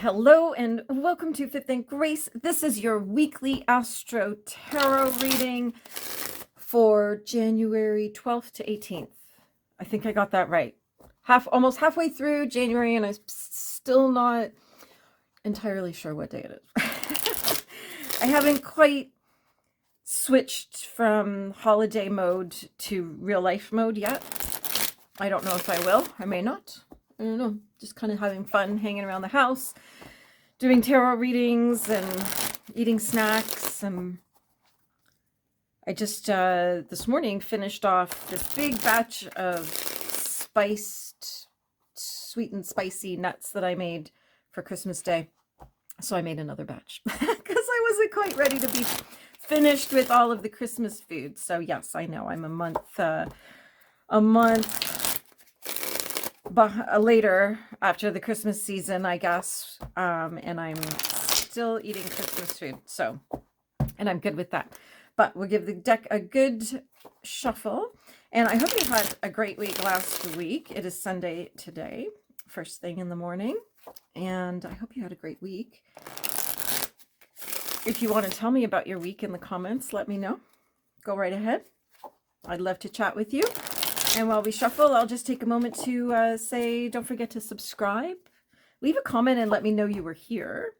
Hello and welcome to Fifth and Grace. This is your weekly Astro Tarot reading for January 12th to 18th. I think I got that right. Almost halfway through January, and I'm still not entirely sure what day it is. I haven't quite switched from holiday mode to real life mode yet. I don't know if I will. I may not. I don't know. Just kind of having fun hanging around the house, doing tarot readings and eating snacks. And I just this morning finished off this big batch of spiced, sweet and spicy nuts that I made for Christmas Day. So I made another batch because I wasn't quite ready to be finished with all of the Christmas food. So yes, I know I'm a month later after the Christmas season, I guess, and I'm still eating Christmas food, so, and I'm good with that. But we'll give the deck a good shuffle, and I hope you had a great week last week. It is Sunday today, first thing in the morning, and I hope you had a great week. If you want to tell me about your week in the comments, let me know. Go right ahead. I'd love to chat with you. And while we shuffle, I'll just take a moment to say, don't forget to subscribe. Leave a comment and let me know you were here.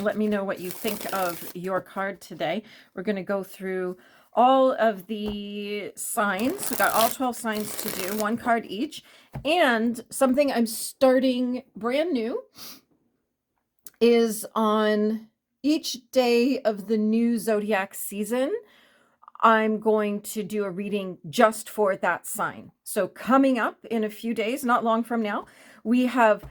Let me know what you think of your card today. We're going to go through all of the signs. We got all 12 signs to do, one card each. And something I'm starting brand new is on each day of the new Zodiac season, I'm going to do a reading just for that sign. So coming up in a few days, not long from now, we have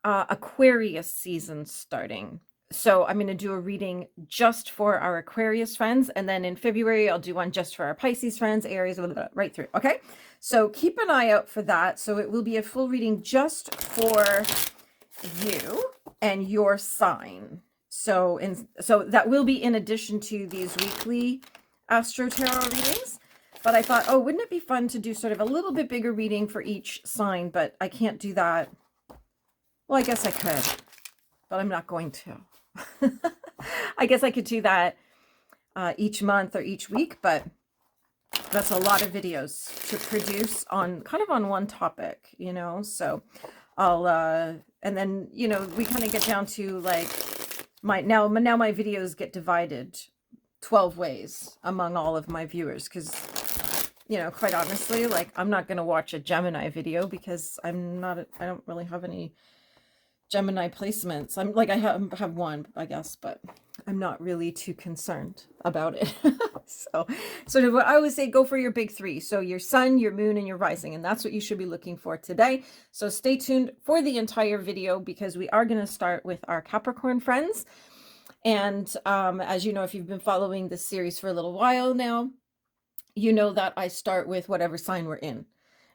Aquarius season starting. So I'm going to do a reading just for our Aquarius friends. And then in February, I'll do one just for our Pisces friends, Aries, blah, blah, blah, right through. Okay. So keep an eye out for that. So it will be a full reading just for you and your sign. So that will be in addition to these weekly Astro Tarot readings, but I thought, oh, wouldn't it be fun to do sort of a little bit bigger reading for each sign, but I can't do that. Well, I guess I could, but I'm not going to. I guess I could do that each month or each week, but that's a lot of videos to produce on kind of on one topic, you know, so I'll, and then, you know, we kind of get down to like now my videos get divided 12 ways among all of my viewers, because, you know, quite honestly, like, I'm not going to watch a Gemini video because I don't really have any Gemini placements. I'm like, I have one, I guess, but I'm not really too concerned about it. So sort of what I always say, go for your big three. So your sun, your moon, and your rising, and that's what you should be looking for today. So stay tuned for the entire video because we are going to start with our Capricorn friends. And as you know, if you've been following this series for a little while now, you know that I start with whatever sign we're in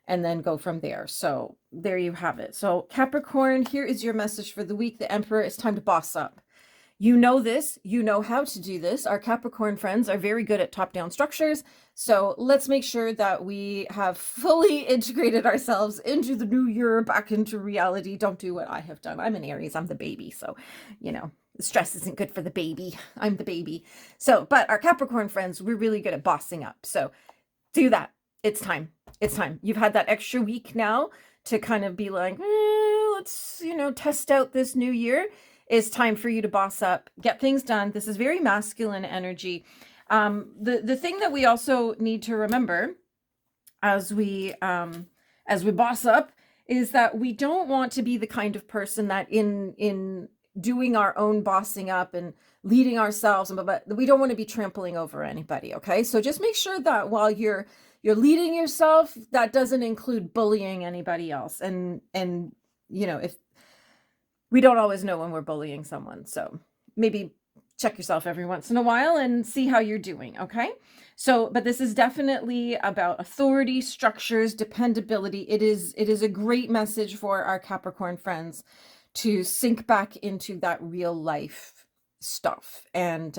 and then go from there. So there you have it. So Capricorn, here is your message for the week. The Emperor, it's time to boss up. You know this, you know how to do this. Our Capricorn friends are very good at top-down structures. So let's make sure that we have fully integrated ourselves into the new year, back into reality. Don't do what I have done. I'm an Aries, I'm the baby. So, you know, stress isn't good for the baby. I'm the baby. So, but our Capricorn friends, we're really good at bossing up. So do that. It's time. It's time. You've had that extra week now to kind of be like, let's, you know, test out this new year. It's time for you to boss up, get things done. This is very masculine energy. The thing that we also need to remember as we boss up is that we don't want to be the kind of person that in doing our own bossing up and leading ourselves, but we don't want to be trampling over anybody. Okay, so just make sure that while you're leading yourself, that doesn't include bullying anybody else. And you know, if we don't always know when we're bullying someone, so maybe check yourself every once in a while and see how you're doing. Okay, so but this is definitely about authority, structures, dependability. It is a great message for our Capricorn friends to sink back into that real life stuff. And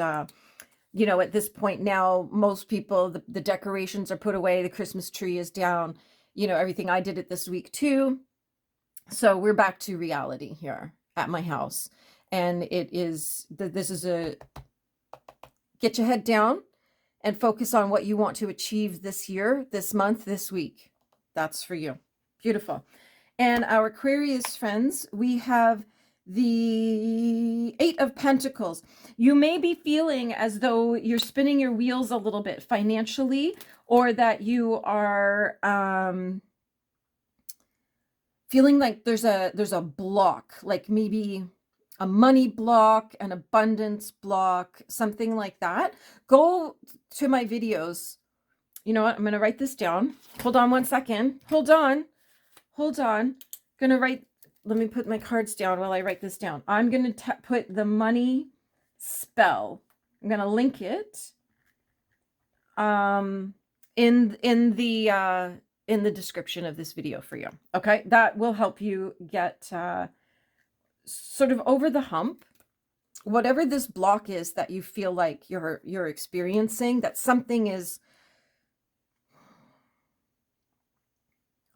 you know, at this point now, most people, the decorations are put away, the Christmas tree is down, you know, everything. I did it this week too. So we're back to reality here. at my house. And this is a get your head down and focus on what you want to achieve this year, this month, this week. That's for you. Beautiful. And our Aquarius friends, we have the Eight of Pentacles. You may be feeling as though you're spinning your wheels a little bit financially, or that you are feeling like there's a block, like maybe a money block, an abundance block, something like that. Go to my videos. You know what? I'm going to write this down. Hold on one second. Hold on. Going to write, let me put my cards down while I write this down. I'm going to put the money spell. I'm going to link it in the description of this video for you. Okay? That will help you get sort of over the hump. Whatever this block is that you feel like you're experiencing, that something is.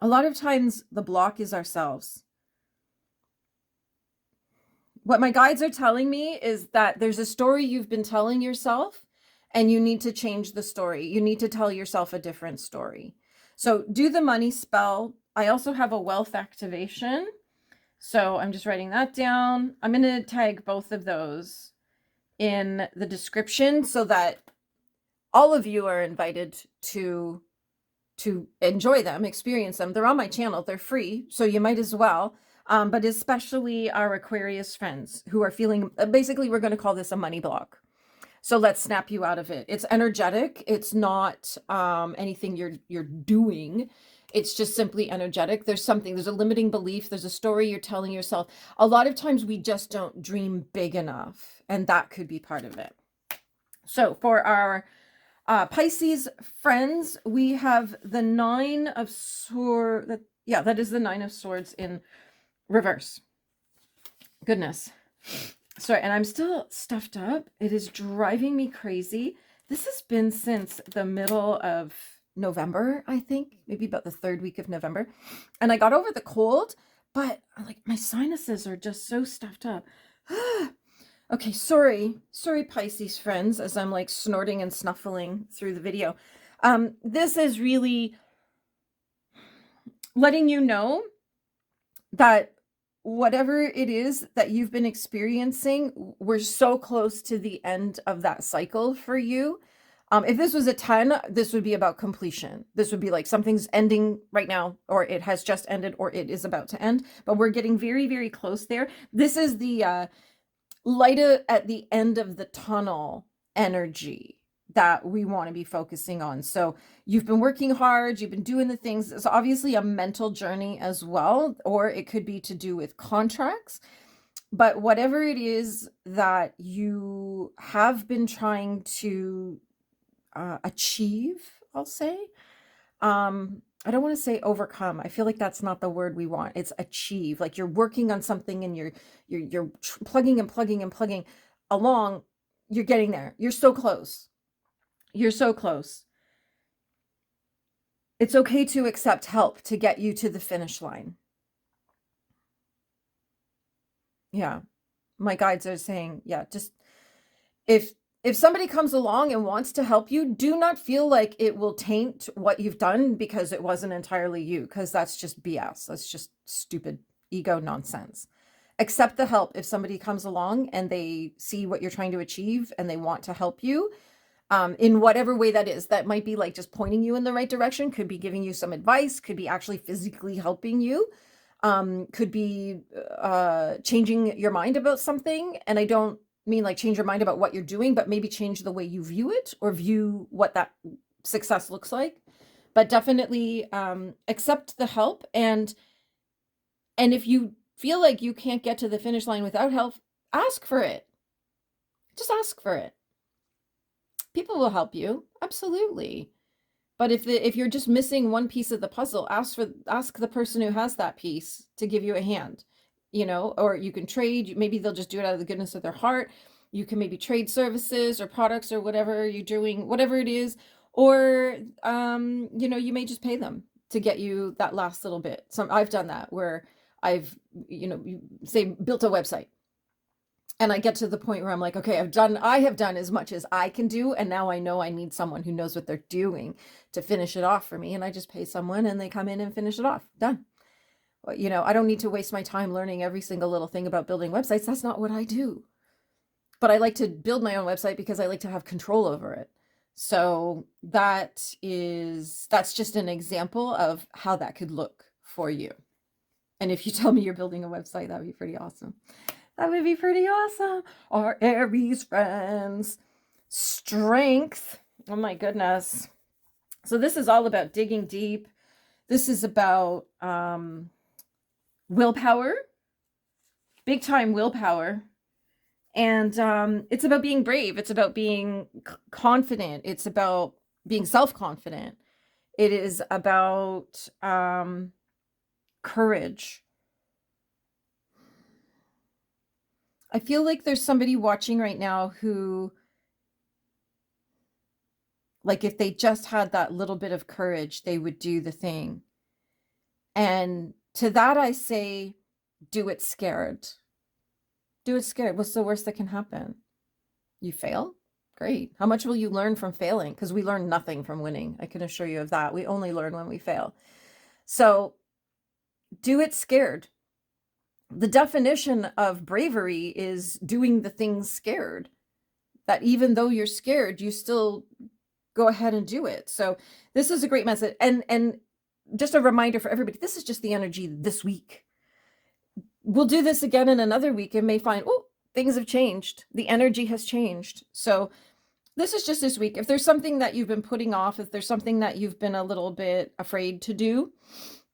A lot of times the block is ourselves. What my guides are telling me is that there's a story you've been telling yourself, and you need to change the story. You need to tell yourself a different story. So do the money spell. I also have a wealth activation. So I'm just writing that down. I'm going to tag both of those in the description so that all of you are invited to enjoy them, experience them. They're on my channel. They're free, so you might as well. But especially our Aquarius friends who are feeling, basically, we're going to call this a money block. So let's snap you out of it. It's energetic. It's not anything you're doing. It's just simply energetic. There's a limiting belief. There's a story you're telling yourself. A lot of times we just don't dream big enough, and that could be part of it. So for our Pisces friends, we have the Nine of Swords. That is the Nine of Swords in reverse. Goodness. Sorry, and I'm still stuffed up. It is driving me crazy. This has been since the middle of November, I think, maybe about the third week of November. And I got over the cold, but like my sinuses are just so stuffed up. Okay, sorry, Pisces friends, as I'm like snorting and snuffling through the video. This is really letting you know that whatever it is that you've been experiencing, we're so close to the end of that cycle for you. If this was a 10, this would be about completion. This would be like something's ending right now, or it has just ended, or it is about to end. But we're getting very, very close there. This is the light at the end of the tunnel energy that we want to be focusing on. So you've been working hard, you've been doing the things. It's obviously a mental journey as well, or it could be to do with contracts. But whatever it is that you have been trying to achieve, I'll say, I don't want to say overcome. I feel like that's not the word we want. It's achieve. Like you're working on something and you're plugging and plugging and plugging along. You're getting there. You're so close. You're so close. It's okay to accept help to get you to the finish line. Yeah. My guides are saying, yeah, just if somebody comes along and wants to help you, do not feel like it will taint what you've done because it wasn't entirely you, because that's just BS. That's just stupid ego nonsense. Accept the help if somebody comes along and they see what you're trying to achieve and they want to help you in whatever way that is. That might be like just pointing you in the right direction, could be giving you some advice, could be actually physically helping you, could be changing your mind about something. And I don't mean like change your mind about what you're doing, but maybe change the way you view it or view what that success looks like. But definitely accept the help. And if you feel like you can't get to the finish line without help, ask for it. Just ask for it. People will help you. Absolutely. But if you're just missing one piece of the puzzle, ask the person who has that piece to give you a hand. You know, or you can trade. Maybe they'll just do it out of the goodness of their heart. You can maybe trade services or products or whatever you're doing, whatever it is. Or, you know, you may just pay them to get you that last little bit. I've done that where I've, say built a website, and I get to the point where I'm like, okay, I have done as much as I can do. And now I know I need someone who knows what they're doing to finish it off for me. And I just pay someone and they come in and finish it off. Done. I don't need to waste my time learning every single little thing about building websites. That's not what I do. But I like to build my own website because I like to have control over it. So that's just an example of how that could look for you. And if you tell me you're building a website, that would be pretty awesome. That would be pretty awesome. Our Aries friends. Strength. Oh my goodness. So this is all about digging deep. This is about willpower. Big time willpower. And it's about being brave. It's about being confident. It's about being self-confident. It is about courage. I feel like there's somebody watching right now who, like, if they just had that little bit of courage, they would do the thing. And to that I say, do it scared. Do it scared. What's the worst that can happen? You fail? Great. How much will you learn from failing? Because we learn nothing from winning. I can assure you of that. We only learn when we fail. So do it scared. The definition of bravery is doing the things scared. That even though you're scared, you still go ahead and do it. So this is a great message. And just a reminder for everybody, this is just the energy this week. We'll do this again in another week and may find, oh, things have changed. The energy has changed. So this is just this week. If there's something that you've been putting off, if there's something that you've been a little bit afraid to do,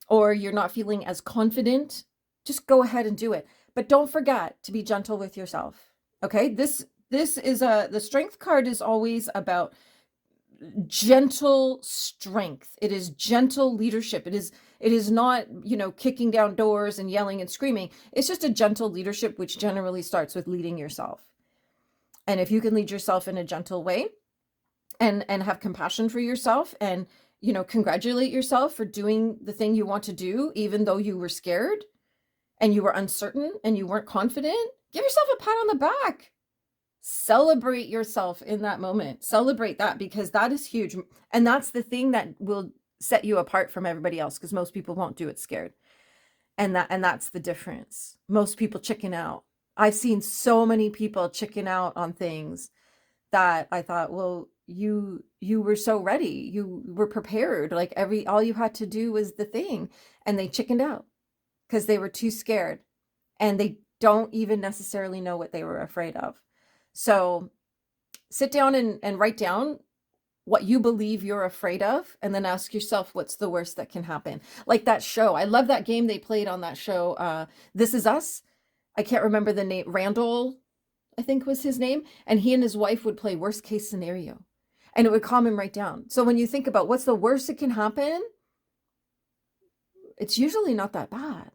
or you're not feeling as confident, just go ahead and do it. But don't forget to be gentle with yourself. Okay? This is the strength card is always about gentle strength. It is gentle leadership. It is not, kicking down doors and yelling and screaming. It's just a gentle leadership, which generally starts with leading yourself. And if you can lead yourself in a gentle way and have compassion for yourself and, congratulate yourself for doing the thing you want to do, even though you were scared and you were uncertain and you weren't confident, give yourself a pat on the back. Celebrate yourself in that moment. Celebrate that, because that is huge. And that's the thing that will set you apart from everybody else, because most people won't do it scared. And that's the difference. Most people chicken out. I've seen so many people chicken out on things that I thought, well, you were so ready. You were prepared. Like all you had to do was the thing. And they chickened out because they were too scared. And they don't even necessarily know what they were afraid of. So sit down and write down what you believe you're afraid of, and then ask yourself, what's the worst that can happen? Like that show. I love that game they played on that show. This Is Us. I can't remember the name. Randall, I think was his name. And he and his wife would play worst case scenario. And it would calm him right down. So when you think about what's the worst that can happen, it's usually not that bad.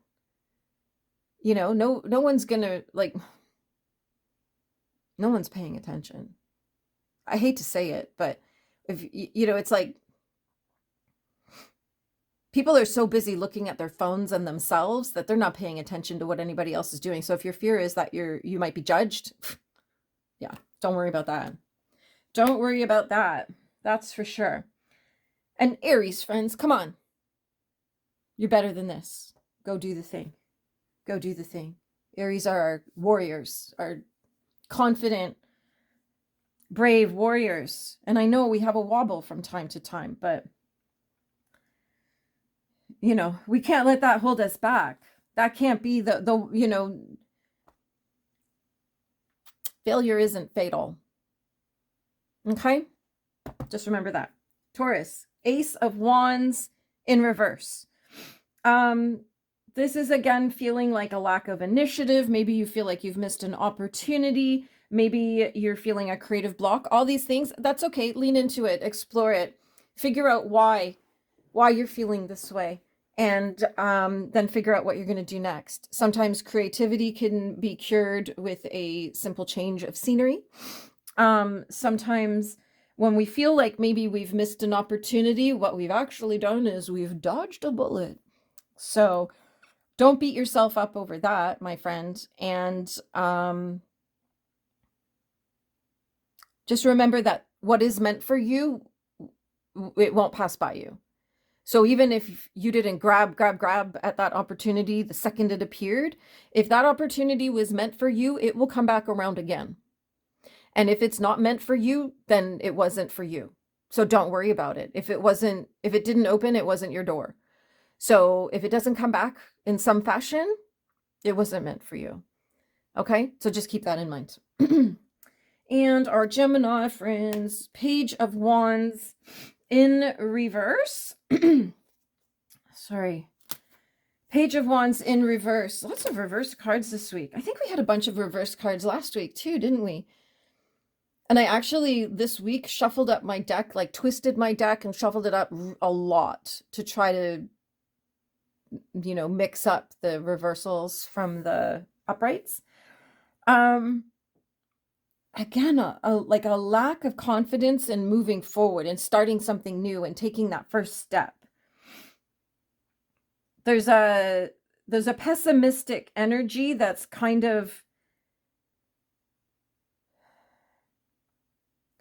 No one's gonna, no one's paying attention. I hate to say it, but if it's like people are so busy looking at their phones and themselves that they're not paying attention to what anybody else is doing. So if your fear is that you might be judged, yeah, don't worry about that. Don't worry about that. That's for sure. And Aries friends, come on. You're better than this. Go do the thing. Go do the thing. Aries are our warriors, our confident, brave warriors. And I know we have a wobble from time to time, but we can't let that hold us back. That can't be the failure isn't fatal. Okay? Just remember that. Taurus, Ace of Wands in reverse. This is again feeling like a lack of initiative. Maybe you feel like you've missed an opportunity. Maybe you're feeling a creative block. All these things, that's okay. Lean into it, explore it, figure out why you're feeling this way, and then figure out what you're going to do next. Sometimes creativity can be cured with a simple change of scenery. Sometimes when we feel like maybe we've missed an opportunity, what we've actually done is we've dodged a bullet. So Don't beat yourself up over that, my friend. And just remember that what is meant for you, it won't pass by you. So even if you didn't grab at that opportunity the second it appeared, if that opportunity was meant for you, it will come back around again. And if it's not meant for you, then it wasn't for you. So don't worry about it. If it didn't open, it wasn't your door. So if it doesn't come back in some fashion, it wasn't meant for you. Okay? So just keep that in mind. And our Gemini friends, Page of Wands in reverse. Sorry. Page of Wands in reverse. Lots of reverse cards this week. I think we had a bunch of reverse cards last week too, didn't we? And I actually this week shuffled up my deck, like twisted my deck and shuffled it up a lot to try to, you know, mix up the reversals from the uprights. Again, like a lack of confidence in moving forward and starting something new and taking that first step. There's a pessimistic energy that's kind of,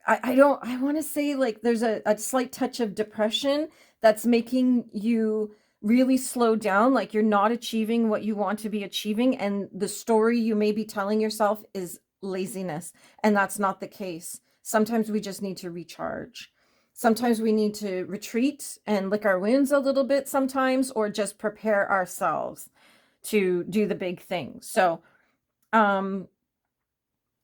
I want to say like there's a slight touch of depression that's making you really slow down, like you're not achieving what you want to be achieving, and the story you may be telling yourself is laziness, and that's not the case. Sometimes we just need to recharge. Sometimes we need to retreat and lick our wounds a little bit sometimes, or just prepare ourselves to do the big thing. So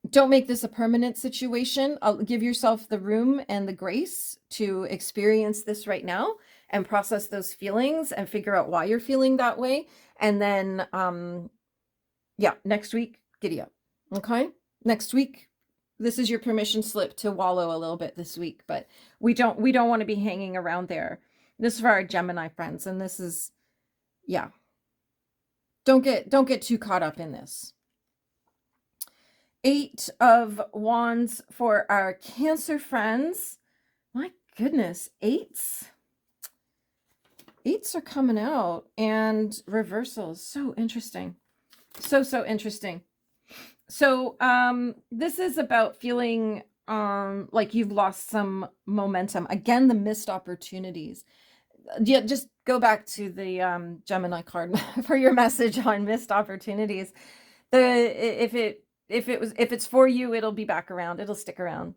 don't make this a permanent situation. Give yourself the room and the grace to experience this right now and process those feelings and figure out why you're feeling that way. And then, yeah, next week, giddy up. Okay? Next week, this is your permission slip to wallow a little bit this week, but we don't want to be hanging around there. This is for our Gemini friends, and this is, yeah. Don't get too caught up in this. 8 of Wands for our Cancer friends. My goodness, 8s. 8s are coming out, and reversals. So interesting. So interesting. So this is about feeling like you've lost some momentum. Again, the missed opportunities. Yeah, just go back to the Gemini card for your message on missed opportunities. If it's for you, it'll be back around. It'll stick around.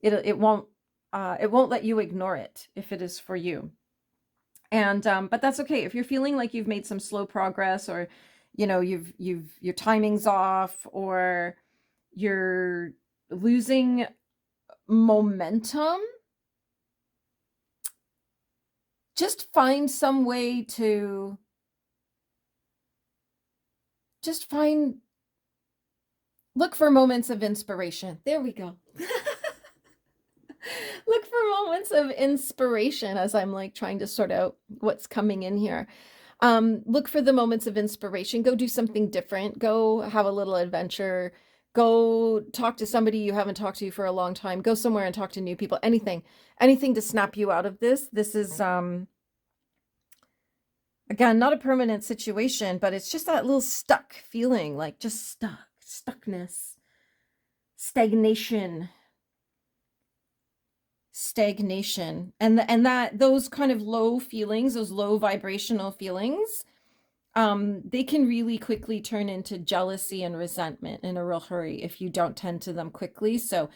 It won't let you ignore it if it is for you. And but that's okay. If you're feeling like you've made some slow progress, or you know, your timing's off, or you're losing momentum, just find some way to look for moments of inspiration. There we go. Look for moments of inspiration as I'm like trying to sort out what's coming in here. Look for the moments of inspiration. Go do something different. Go have a little adventure. Go talk to somebody you haven't talked to for a long time. Go somewhere and talk to new people. Anything to snap you out of this. This is, again, not a permanent situation, but it's just that little stuck feeling, like just stuckness, stagnation. And that those kind of low feelings, those low vibrational feelings, they can really quickly turn into jealousy and resentment in a real hurry if you don't tend to them quickly. So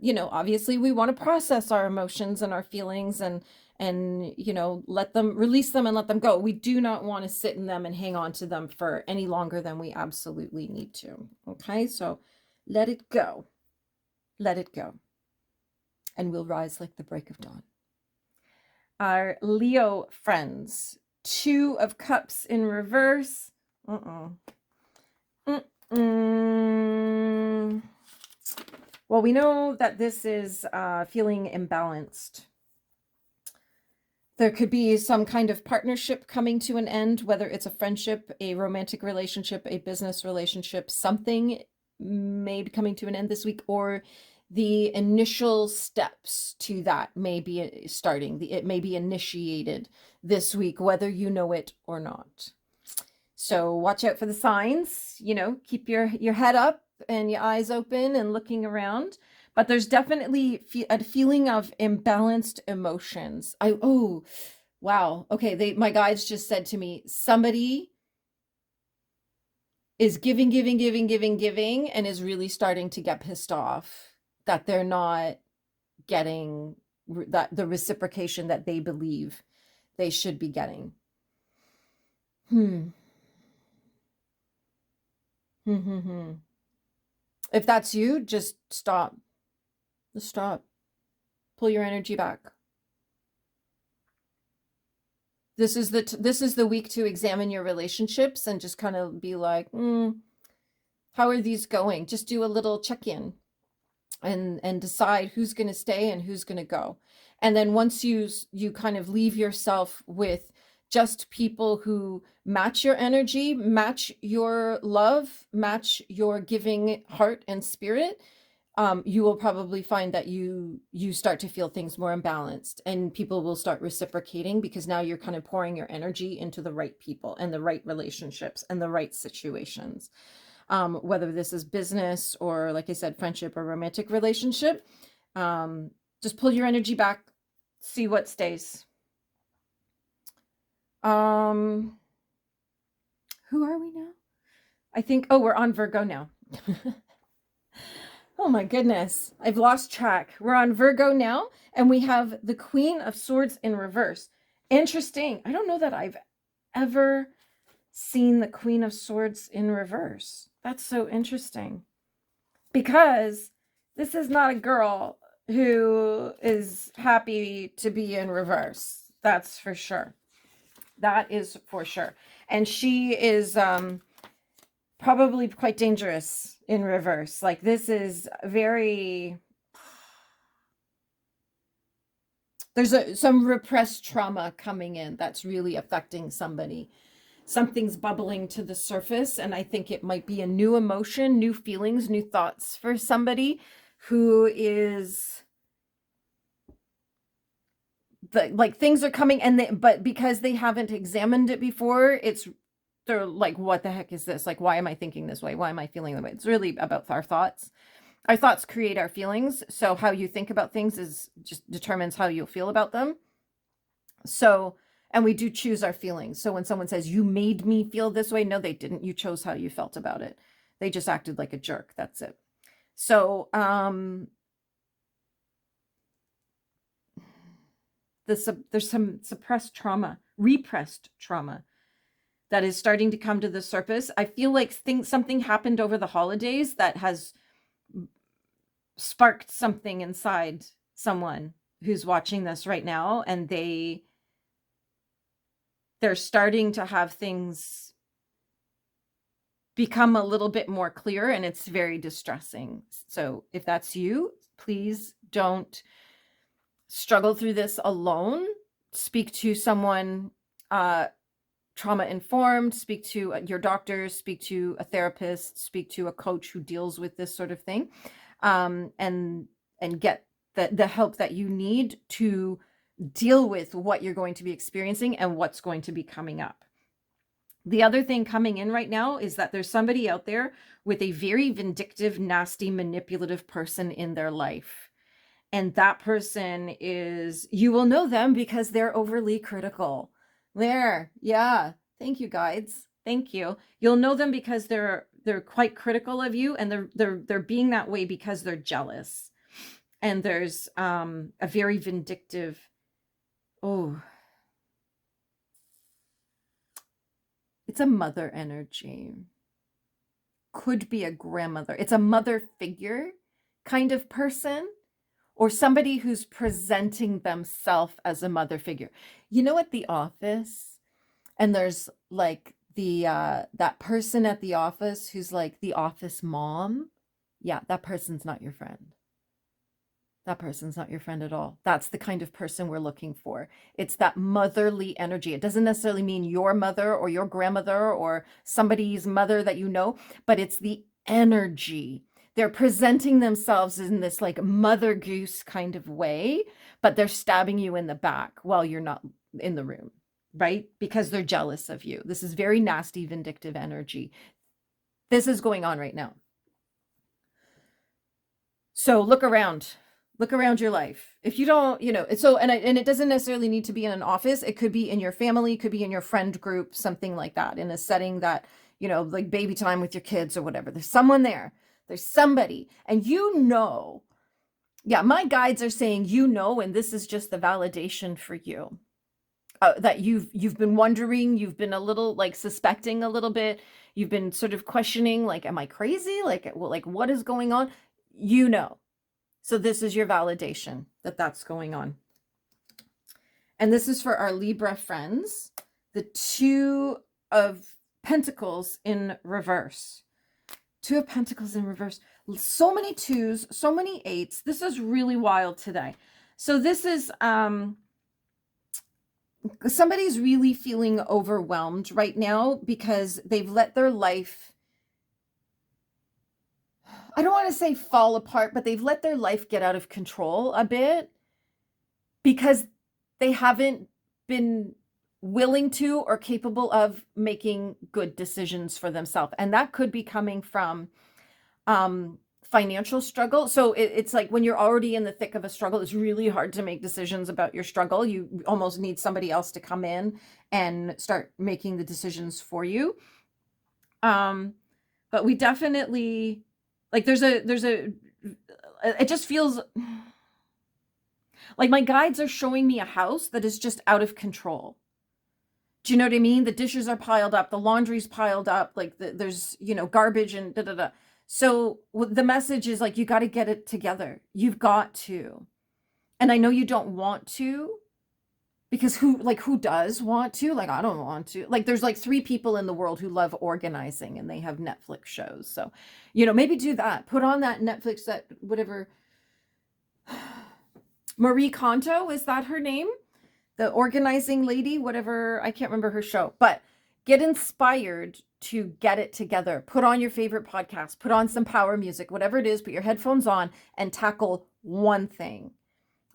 you know, obviously we want to process our emotions and our feelings and you know, release them and let them go. We do not want to sit in them and hang on to them for any longer than we absolutely need to. Okay, so let it go. Let it go. And we'll rise like the break of dawn. Our Leo friends, 2 of Cups in reverse. Well, we know that this is feeling imbalanced. There could be some kind of partnership coming to an end, whether it's a friendship, a romantic relationship, a business relationship. Something may be coming to an end this week, or the initial steps to that may be starting. It may be initiated this week, whether you know it or not. So watch out for the signs, you know, keep your head up and your eyes open and looking around. But there's definitely a feeling of imbalanced emotions. Oh, wow. Okay, my guides just said to me, somebody is giving, and is really starting to get pissed off that they're not getting that the reciprocation that they believe they should be getting. Hmm. If that's you, just stop. Just stop. Pull your energy back. This is the week to examine your relationships and just kind of be like, how are these going? Just do a little check-in and decide who's going to stay and who's going to go. And then once you kind of leave yourself with just people who match your energy, match your love, match your giving heart and spirit, you will probably find that you start to feel things more imbalanced, and people will start reciprocating, because now you're kind of pouring your energy into the right people and the right relationships and the right situations. Whether this is business or, like I said, friendship or romantic relationship, just pull your energy back, see what stays. Who are we now? I think, oh, we're on Virgo now. Oh my goodness, I've lost track. We're on Virgo now, and we have the Queen of Swords in reverse. Interesting. I don't know that I've ever seen the Queen of Swords in reverse. That's so interesting, because this is not a girl who is happy to be in reverse. That's for sure. That is for sure. And she is probably quite dangerous in reverse. Like, this is very, there's some repressed trauma coming in that's really affecting somebody. Something's bubbling to the surface, and I think it might be a new emotion, new feelings, new thoughts for somebody who is like, things are coming, and but because they haven't examined it before, they're like, what the heck is this? Like, why am I thinking this way? Why am I feeling that way? It's really about our thoughts. Our thoughts create our feelings. So how you think about things just determines how you'll feel about them. So, and we do choose our feelings. So when someone says, you made me feel this way, no, they didn't. You chose how you felt about it. They just acted like a jerk. That's it. So, there's some suppressed trauma, repressed trauma, that is starting to come to the surface. I feel like something happened over the holidays that has sparked something inside someone who's watching this right now, and they're starting to have things become a little bit more clear, and it's very distressing. So if that's you, please don't struggle through this alone. Speak to someone trauma informed, speak to your doctor, speak to a therapist, speak to a coach who deals with this sort of thing, and get the help that you need to deal with what you're going to be experiencing and what's going to be coming up. The other thing coming in right now is that there's somebody out there with a very vindictive, nasty, manipulative person in their life. And that person you will know them because they're overly critical. Yeah. Thank you, guides. Thank you. You'll know them because they're quite critical of you, and they're being that way because they're jealous. And there's a very vindictive, it's a mother energy. Could be a grandmother. It's a mother figure kind of person, or somebody who's presenting themselves as a mother figure. You know, at the office, and there's like that person at the office who's like the office mom. Yeah, that person's not your friend. That person's not your friend at all. That's the kind of person we're looking for. It's that motherly energy. It doesn't necessarily mean your mother or your grandmother or somebody's mother that you know, but it's the energy. They're presenting themselves in this like mother goose kind of way, but they're stabbing you in the back while you're not in the room. right? Because they're jealous of you. This is very nasty, vindictive energy. This is going on right now. So look around. Look around your life. If you don't, and it doesn't necessarily need to be in an office. It could be in your family, could be in your friend group, something like that, in a setting that, like baby time with your kids or whatever. There's someone there. There's somebody. And yeah, my guides are saying, and this is just the validation for you. That you've been wondering, you've been a little like suspecting a little bit. You've been sort of questioning, like, am I crazy? Like what is going on? So this is your validation that that's going on. And this is for our Libra friends, the Two of Pentacles in reverse. Two of Pentacles in reverse. So many twos, so many eights. This is really wild today. So this is somebody's really feeling overwhelmed right now because they've let their life, I don't want to say fall apart, but they've let their life get out of control a bit because they haven't been willing to or capable of making good decisions for themselves. And that could be coming from financial struggle. So it's like when you're already in the thick of a struggle, it's really hard to make decisions about your struggle. You almost need somebody else to come in and start making the decisions for you. But we definitely, like, it just feels like my guides are showing me a house that is just out of control. Do you know what I mean? The dishes are piled up, the laundry's piled up, like there's, garbage and da da da. So the message is like, you got to get it together. You've got to. And I know you don't want to, because who does want to? Like, I don't want to. Like, there's like 3 people in the world who love organizing and they have Netflix shows. So, maybe do that. Put on that Netflix, that whatever. Marie Konto, is that her name? The organizing lady, whatever. I can't remember her show, but get inspired to get it together. Put on your favorite podcast, put on some power music, whatever it is, put your headphones on and tackle one thing.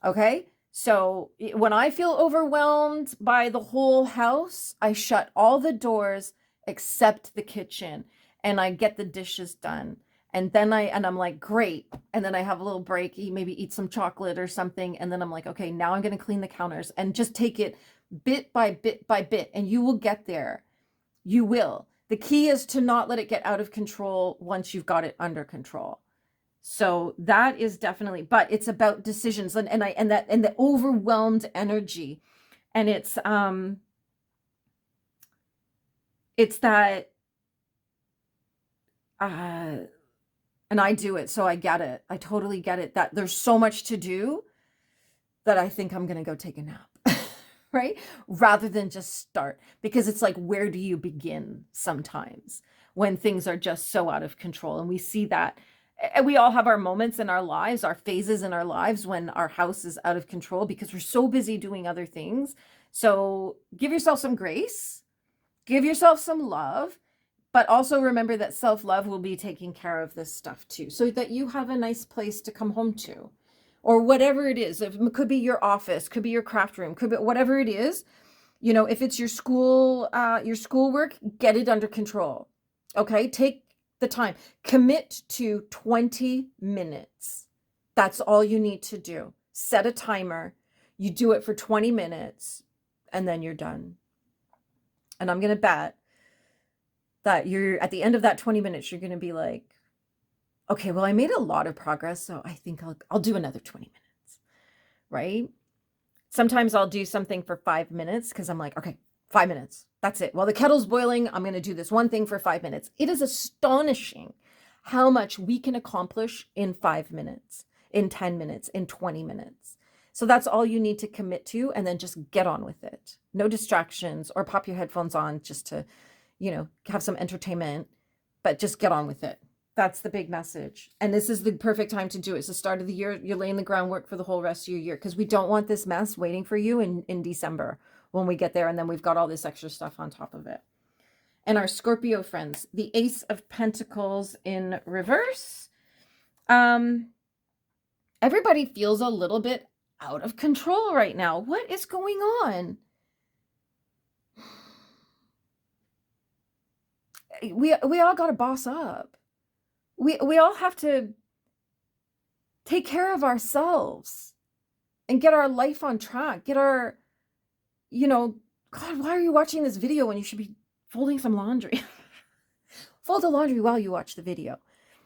Okay? So when I feel overwhelmed by the whole house, I shut all the doors except the kitchen and I get the dishes done. And then I'm like, great. And then I have a little break, maybe eat some chocolate or something. And then I'm like, okay, now I'm going to clean the counters and just take it bit by bit by bit. And you will get there. You will. The key is to not let it get out of control once you've got it under control. So that is definitely, but it's about decisions and the overwhelmed energy. And it's that, and I do it. So I get it. I totally get it, that there's so much to do that I think I'm going to go take a nap. Right? Rather than just start, because it's like, where do you begin sometimes when things are just so out of control? And we see that, and we all have our moments in our lives, our phases in our lives when our house is out of control because we're so busy doing other things. So give yourself some grace, give yourself some love, but also remember that self-love will be taking care of this stuff too, so that you have a nice place to come home to. Or whatever it is. It could be your office, could be your craft room, could be whatever it is. If it's your schoolwork, get it under control. Okay, take the time. Commit to 20 minutes. That's all you need to do. Set a timer. You do it for 20 minutes and then you're done. And I'm going to bet that you're at the end of that 20 minutes, you're going to be like, okay, well, I made a lot of progress, so I think I'll do another 20 minutes, right? Sometimes I'll do something for 5 minutes because I'm like, okay, 5 minutes. That's it. While the kettle's boiling, I'm going to do this one thing for 5 minutes. It is astonishing how much we can accomplish in 5 minutes, in 10 minutes, in 20 minutes. So that's all you need to commit to, and then just get on with it. No distractions, or pop your headphones on just to, have some entertainment, but just get on with it. That's the big message. And this is the perfect time to do it. It's the start of the year. You're laying the groundwork for the whole rest of your year, because we don't want this mess waiting for you in December when we get there. And then we've got all this extra stuff on top of it. And our Scorpio friends, the Ace of Pentacles in reverse. Everybody feels a little bit out of control right now. What is going on? we all got to boss up. We all have to take care of ourselves and get our life on track. Get our, God, why are you watching this video when you should be folding some laundry? Fold the laundry while you watch the video.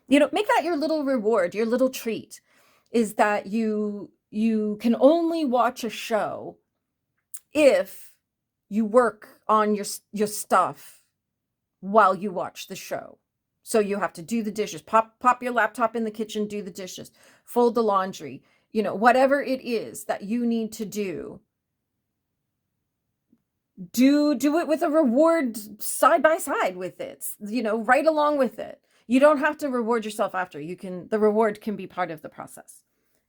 Make that your little reward, your little treat, is that you can only watch a show if you work on your stuff while you watch the show. So you have to do the dishes, pop your laptop in the kitchen, do the dishes, fold the laundry, whatever it is that you need to do it with a reward side by side with it, right along with it. You don't have to reward yourself after. The reward can be part of the process,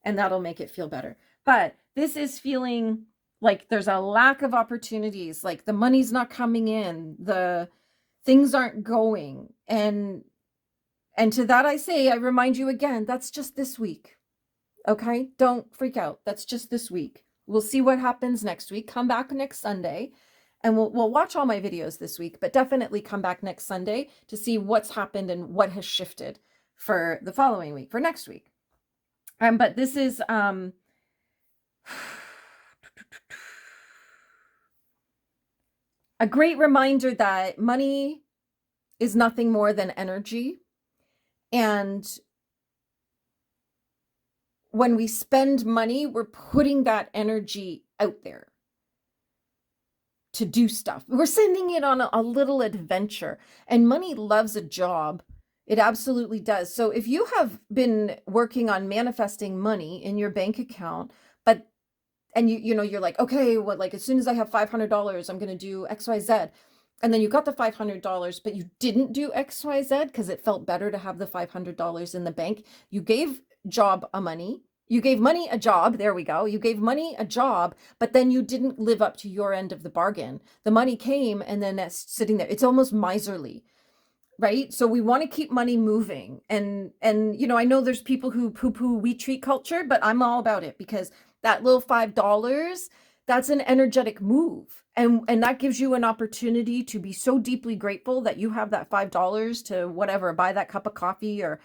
and that'll make it feel better. But this is feeling like there's a lack of opportunities, like the money's not coming in, the things aren't going. And to that I say, I remind you again, that's just this week. Okay? Don't freak out. That's just this week. We'll see what happens next week. Come back next Sunday and we'll watch all my videos this week, but definitely come back next Sunday to see what's happened and what has shifted for the following week, for next week. But this is a great reminder that money is nothing more than energy. And when we spend money, we're putting that energy out there to do stuff. We're sending it on a little adventure. And money loves a job. It absolutely does. So if you have been working on manifesting money in your bank account, and you're like, okay, well, like as soon as I have $500, I'm going to do XYZ. And then you got the $500, but you didn't do XYZ because it felt better to have the $500 in the bank. You gave you gave money a job. There we go. You gave money a job, but then you didn't live up to your end of the bargain. The money came and then that's sitting there. It's almost miserly, right? So we want to keep money moving. And I know there's people who poo-poo we treat culture, but I'm all about it because that little $5, that's an energetic move. And that gives you an opportunity to be so deeply grateful that you have that $5 to whatever, buy that cup of coffee or,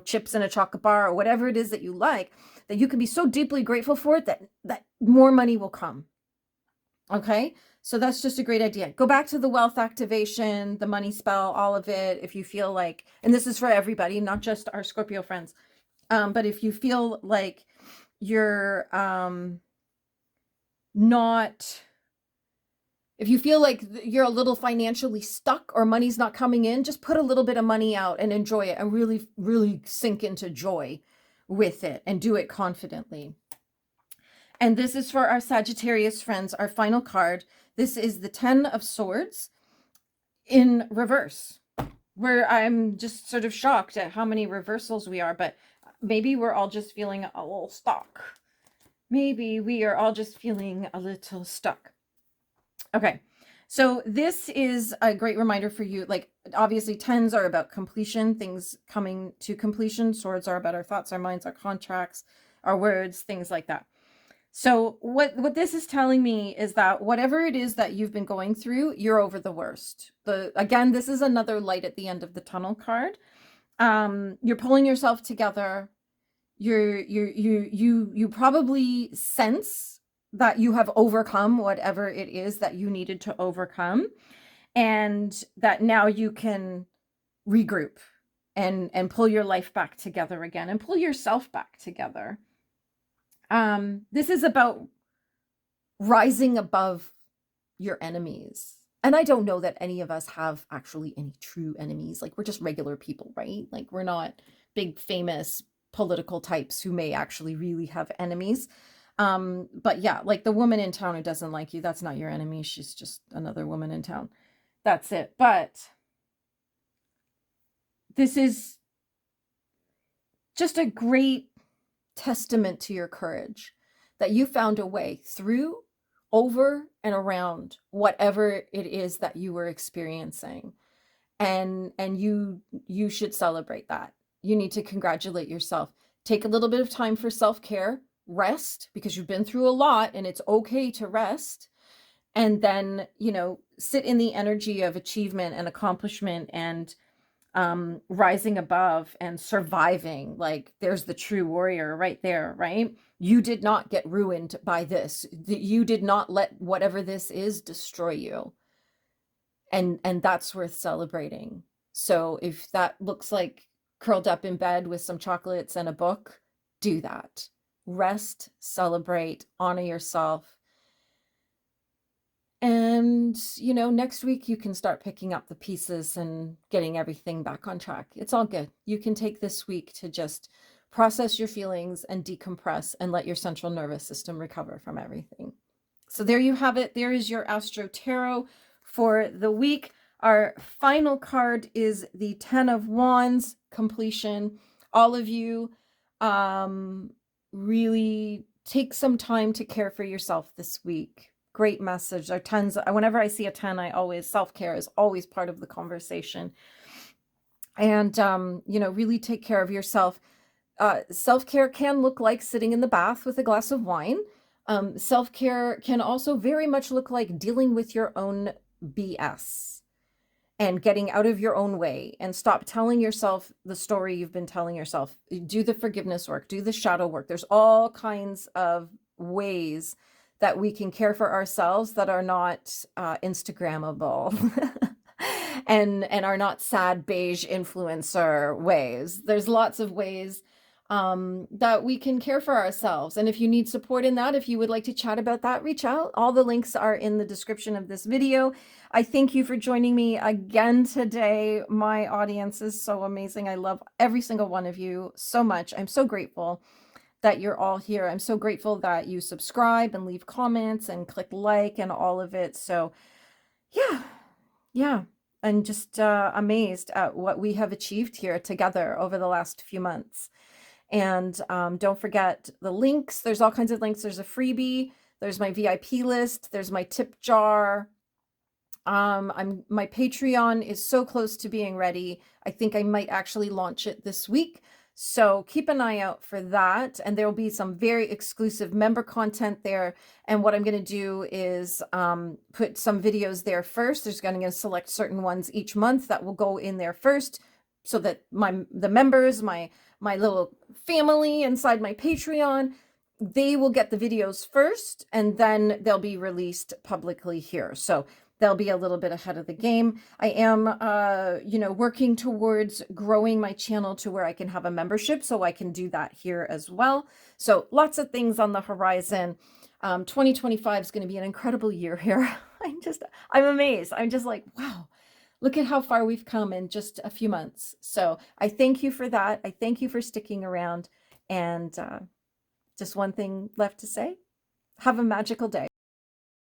chips in a chocolate bar or whatever it is that you like, that you can be so deeply grateful for it that more money will come. Okay. So that's just a great idea. Go back to the wealth activation, the money spell, all of it. If you feel like, and this is for everybody, not just our Scorpio friends. But if you feel like you're, if you feel like you're a little financially stuck or money's not coming in, just put a little bit of money out and enjoy it and really, really sink into joy with it and do it confidently. And this is for our Sagittarius friends, our final card. This is the 10 of Swords in reverse, where I'm just sort of shocked at how many reversals we are, but maybe we're all just feeling a little stuck. Maybe we are all just feeling a little stuck. Okay, so this is a great reminder for you. Like, obviously, 10s are about completion, things coming to completion. Swords are about our thoughts, our minds, our contracts, our words, things like that. So what this is telling me is that whatever it is that you've been going through, you're over the worst. Again, this is another light at the end of the tunnel card. You're pulling yourself together. You probably sense that you have overcome whatever it is that you needed to overcome, and that now you can regroup and pull your life back together again and pull yourself back together. This is about rising above your enemies. And I don't know that any of us have actually any true enemies. Like, we're just regular people, right? Like, we're not big, famous political types who may actually really have enemies. But yeah, like the woman in town who doesn't like you, that's not your enemy. She's just another woman in town. That's it. But this is just a great testament to your courage that you found a way through, over, and around whatever it is that you were experiencing. And you should celebrate that. You need to congratulate yourself. Take a little bit of time for self-care, rest, because you've been through a lot and it's okay to rest. and then, you know, sit in the energy of achievement and accomplishment and rising above and surviving. Like, there's the true warrior right there, right? You did not get ruined by this. You did not let whatever this is destroy you. And that's worth celebrating. So if that looks like curled up in bed with some chocolates and a book, do that. Rest, celebrate, honor yourself. And, you know, next week you can start picking up the pieces and getting everything back on track. It's all good. You can take this week to just process your feelings and decompress and let your central nervous system recover from everything. So there you have it. There is your Astro Tarot for the week. Our final card is the 10 of Wands, completion. All of you really take some time to care for yourself this week. Great message. Our 10s, whenever I see a 10, I always, self-care is always part of the conversation. And, you know, really take care of yourself. Self-care can look like sitting in the bath with a glass of wine. Self-care can also very much look like dealing with your own BS and getting out of your own way, and stop telling yourself the story you've been telling yourself. Do the forgiveness work, do the shadow work. There's all kinds of ways that we can care for ourselves that are not Instagrammable and are not sad beige influencer ways. There's lots of ways that we can care for ourselves. And if you need support in that, if you would like to chat about that, reach out. All the links are in the description of this video. I thank you for joining me again today. My audience is so amazing. I love every single one of you so much. I'm so grateful that you're all here. I'm so grateful that you subscribe and leave comments and click like and all of it. So yeah. I'm just amazed at what we have achieved here together over the last few months. And don't forget the links. There's all kinds of links. There's a freebie. There's my VIP list. There's my tip jar. My Patreon is so close to being ready. I think I might actually launch it this week. So keep an eye out for that. And there will be some very exclusive member content there. And what I'm going to do is put some videos there first. There's going to select certain ones each month that will go in there first, so that the members, my little family inside my Patreon, they will get the videos first, and then they'll be released publicly here. So they'll be a little bit ahead of the game. I am, you know, working towards growing my channel to where I can have a membership, so I can do that here as well. So lots of things on the horizon. 2025 is going to be an incredible year here. I'm amazed. I'm just like, wow. Look at how far we've come in just a few months. So I thank you for that. I thank you for sticking around. And just one thing left to say. Have a magical day.